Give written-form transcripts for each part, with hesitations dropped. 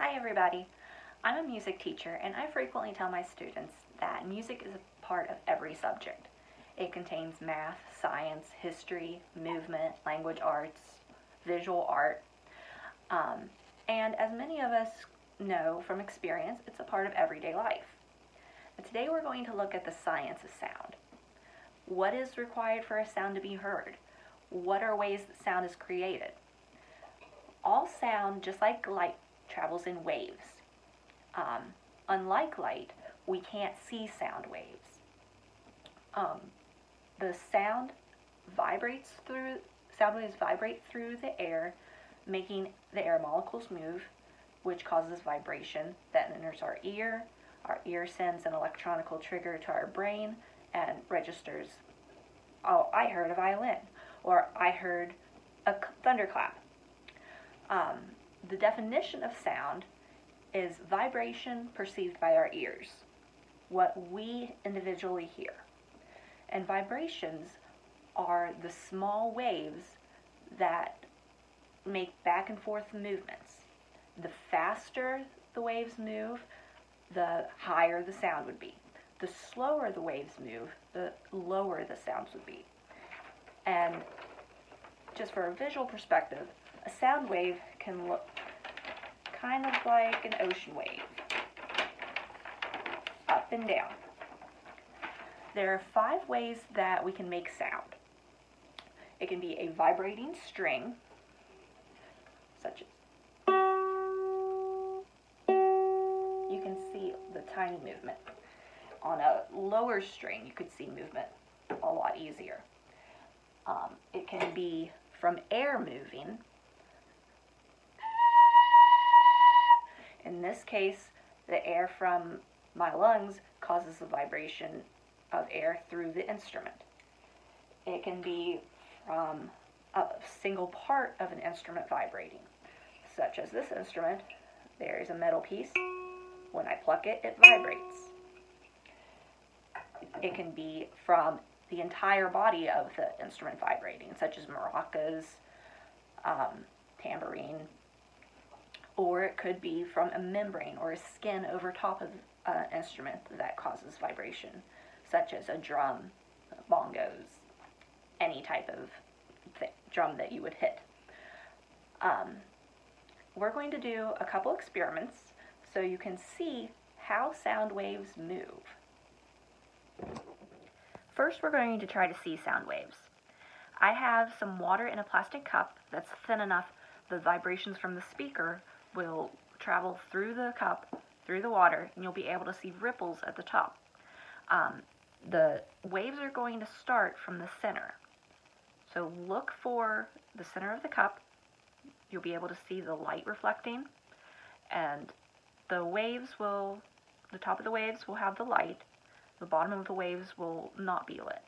Hi everybody, I'm a music teacher and I frequently tell my students that music is a part of every subject. It contains math, science, history, movement, language arts, visual art, and as many of us know from experience, it's a part of everyday life. And today we're going to look at the science of sound. What is required for a sound to be heard? What are ways that sound is created? All sound, just like light, travels in waves. Unlike light, we can't see sound waves. The sound waves vibrate through the air, making the air molecules move, which causes vibration that enters our ear. Our ear sends an electronical trigger to our brain and registers, oh, I heard a violin, or I heard a thunderclap. The definition of sound is vibration perceived by our ears, what we individually hear. And vibrations are the small waves that make back and forth movements. The faster the waves move, the higher the sound would be. The slower the waves move, the lower the sounds would be. And just for a visual perspective, a sound wave can look kind of like an ocean wave, up and down. There are 5 ways that we can make sound. It can be a vibrating string, such as, you can see the tiny movement. On a lower string, you could see movement a lot easier. It can be from air moving. In this case, the air from my lungs causes the vibration of air through the instrument. It can be from a single part of an instrument vibrating, such as this instrument. There is a metal piece. When I pluck it, it vibrates. It can be from the entire body of the instrument vibrating, such as maracas, tambourine, or it could be from a membrane or a skin over top of an instrument that causes vibration, such as a drum, bongos, any type of drum that you would hit. We're going to do a couple experiments so you can see how sound waves move. First, we're going to try to see sound waves. I have some water in a plastic cup that's thin enough the vibrations from the speaker will travel through the cup, through the water, and you'll be able to see ripples at the top. The waves are going to start from the center. So look for the center of the cup. You'll be able to see the light reflecting, and the top of the waves will have the light. The bottom of the waves will not be lit.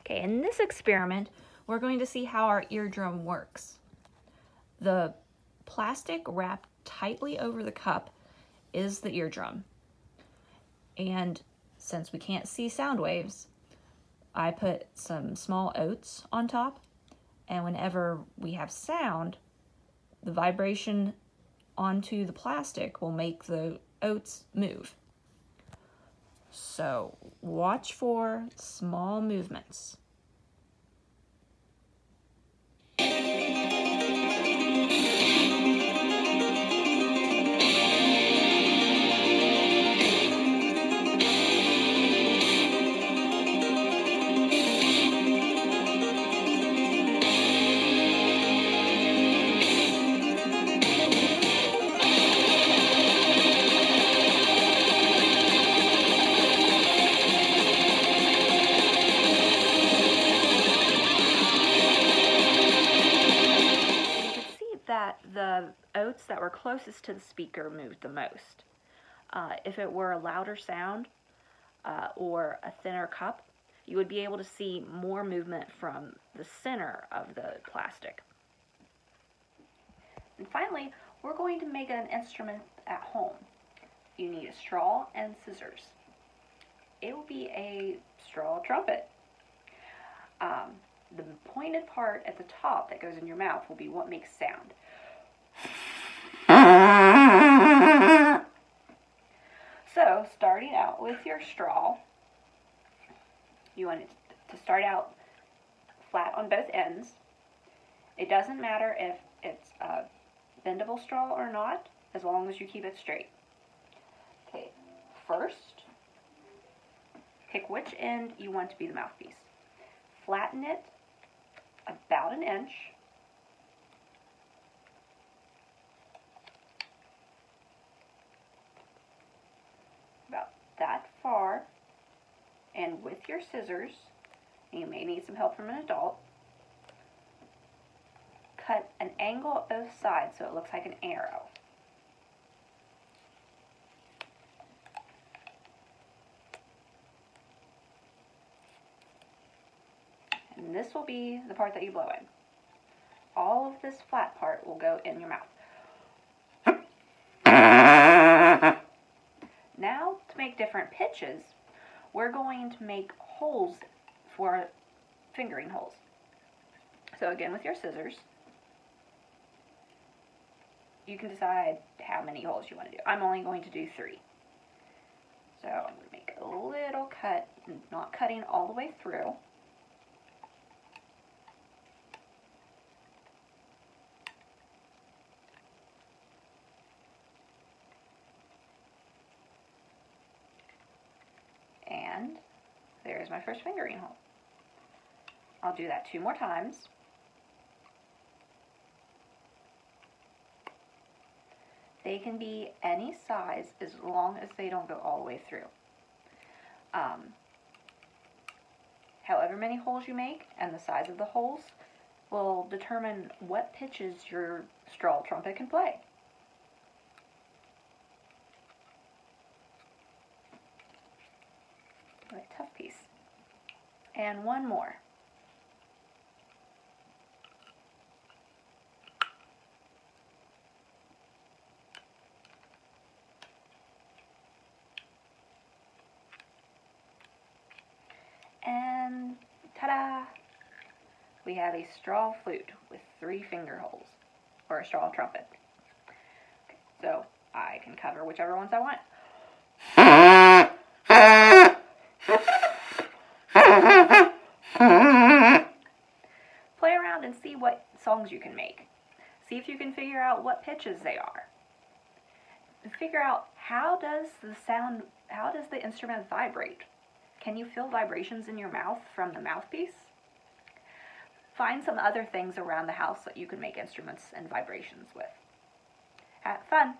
In this experiment, we're going to see how our eardrum works. The plastic wrapped tightly over the cup is the eardrum. And since we can't see sound waves, I put some small oats on top, and whenever we have sound, the vibration onto the plastic will make the oats move. So watch for small movements. that the oats that were closest to the speaker moved the most. If it were a louder sound or a thinner cup, you would be able to see more movement from the center of the plastic. And finally, we're going to make an instrument at home. You need a straw and scissors. It will be a straw trumpet. The pointed part at the top that goes in your mouth will be what makes sound. So, starting out with your straw, you want it to start out flat on both ends. It doesn't matter if it's a bendable straw or not, as long as you keep it straight. Okay, first, pick which end you want to be the mouthpiece. Flatten it about an inch. About that far. And with your scissors, you may need some help from an adult, cut an angle at both sides so it looks like an arrow. And this will be the part that you blow in. All of this flat part will go in your mouth. Now, to make different pitches, we're going to make holes for fingering holes. So again, with your scissors, you can decide how many holes you want to do. I'm only going to do 3. So I'm going to make a little cut, not cutting all the way through. And there's my first fingering hole. I'll do that 2 more times. They can be any size as long as they don't go all the way through. However many holes you make and the size of the holes will determine what pitches your straw trumpet can play. Right, tough piece. And one more. And ta-da! We have a straw flute with 3 finger holes, or a straw trumpet. Okay, so I can cover whichever ones I want. Play around and see what songs you can make. See if you can figure out what pitches they are. And figure out how does the instrument vibrate? Can you feel vibrations in your mouth from the mouthpiece? Find some other things around the house that you can make instruments and vibrations with. Have fun!